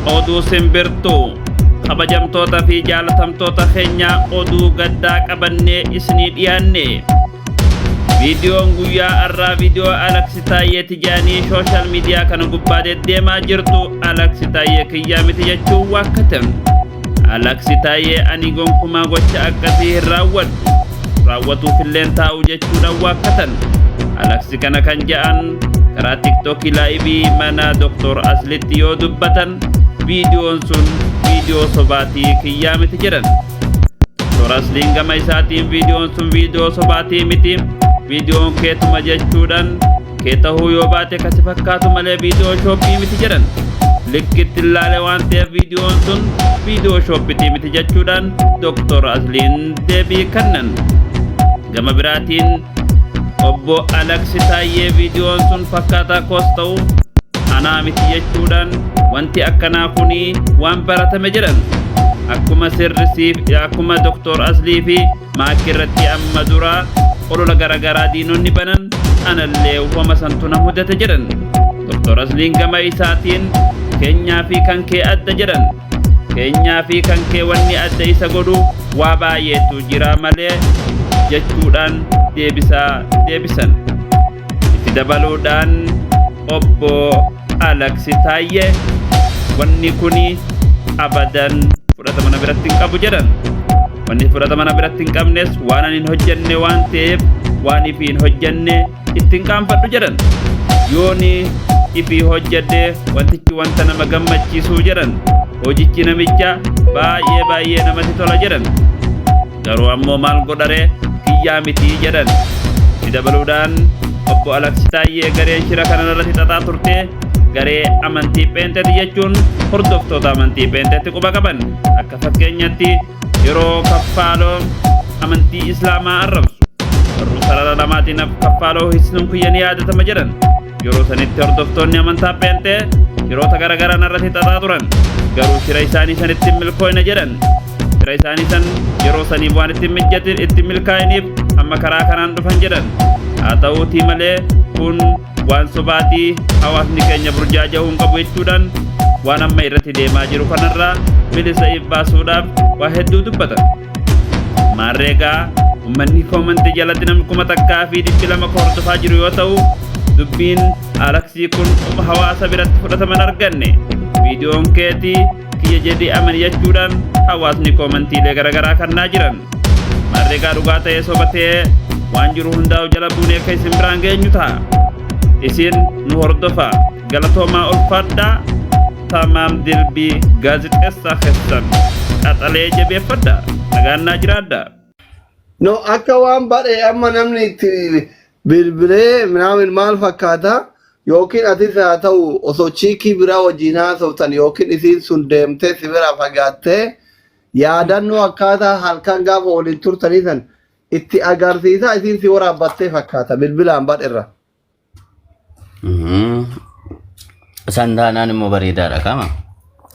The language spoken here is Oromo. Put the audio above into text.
oduu simbirtuu kabajamtoota fi jaalatamtoota keenya oduu gaddaa qabannee isinii dhiyaanne viidiyoon guyyaa irraa viidiyoo Alaksi Taayyee Tijaanii sooshaal miidiyaa kana gubbaa deddeemaa jirtu Alaksi Taayyee kiyyaa miti jechuun waakkatan Alaksi Taayyee ani gonkumaa gocha akkasii hin raawwatuuf illeen taa'u jechuudhaan waakkatan Alaksi kana kan ja'an karaa TikTokii laayibii mana Dr. Aslitti yoo dubbatan viidiyoon sun viidiyoo sobaatii kiyyaa miti jedhan Dr. Asliin gama isaatiin viidiyoon sun viidiyoo sobaatii miti viidiyoon keetuma jechuudhaan kee tahuu yoo baate kasi fakkaatu malee viidiyoo shooppii miti jedhan likkitti ilaale waan ta'eef viidiyoon sun viidiyoo shooppitii miti jechuudhaan Dr. Asliin deebii kennan gama biraatiin obbo Alaksi Taayyee viidiyoon sun fakkaataa koos ta'u anaa miti jechuudhaan wanti akkanaa kuni waan baratame jedhan akkuma Dr. Aslii fi maakii irratti amma duraa olola garagaraa diinonni banan anallee uffama santu na mudate jedhan Dr. Asliin gama isaatiin keenyaa fi kan kee adda jedhan keenyaa fi kan kee wanni adda isa godhu waa baay'eetu jira malee jechuudhaan deebisan itti dabaluudhaan obbo Alaksi Taayyee wanni kuni abadan fudhatama biratti hin qabu jedhan wanni fudhatama biratti hin qabnes waan ani hin hojjenne waan ta'eef waan ifi hin hojjenne ittiin qaanfadhu jedhan yooni ifi hojjedhe wantichi wanta nama gammachiisuu jedhan hojichi namicha baay'ee namatti tola jedhan garuu ammoo maal godhare kiyyaa miti jedhan itti dabaluudhaan obbo Alaksi Taayyee gareen shira kana irratti xaxaa turte garee amantii Pheenxeeti jechuun hordoftoota amantii Pheenxeetti quba qaban akka fakkeenyatti yeroo kaffaaloo amantii Islaamaa arrabsu warruu sarara lamaatiin kaffaaloo hisnuun kuyyanii yaadatama jedhan yeroo sanitti hordoftoonni amantaa Pheenxee yeroota garagaraa irratti xaxaa turan garuu shira isaanii sanitti milkooyna jedhan shira isaanii san yeroo saniif waan itti milkaa'iniif amma karaa kanaan dhufan jedhan haa ta'uutii malee kun waan sobaatii hawaasni keenya burjaaja'uu hin qabu jechuudhaan waan amma irratti deemaa jiru kanarraa bilisa baasuudhaaf waa hedduu dubbatan maarreegaa ummanni koomantii jalatti namni 1,200 hordofaa jiru yoo ta'u dubbiin Alaksii kun hawaasa biratti fudhataman arganne viidiyoon keetii kiyya jedhii amani jechuudhaan hawaasni koomantiilee garagaraa kannaa jiran maarreegaa dhugaa ta'ee sobatee waan jiru hundaa'u jala buunee akka isin biraan geenyu ta'a isin nu hordofa galatoomaa ulfaadhaa tamaam dilbii gaazixeessaa keessan qaxalee jabeeffadha nagaannaa jiraadha no akka waan badhe amma namni itti bilbilee minaamin maal fakkaata yookiin atis haa ta'u osoo chiikii biraa wajjin haasoftan yookiin isiin sun deemtee si bira fagaattee yaadannoo akkaataa halkan gaafa waliin turtanii san itti agarsiisa isiin si waraabbattee fakkaata bilbilaan badherra. Sandaanaan immoo bareedaadha kama.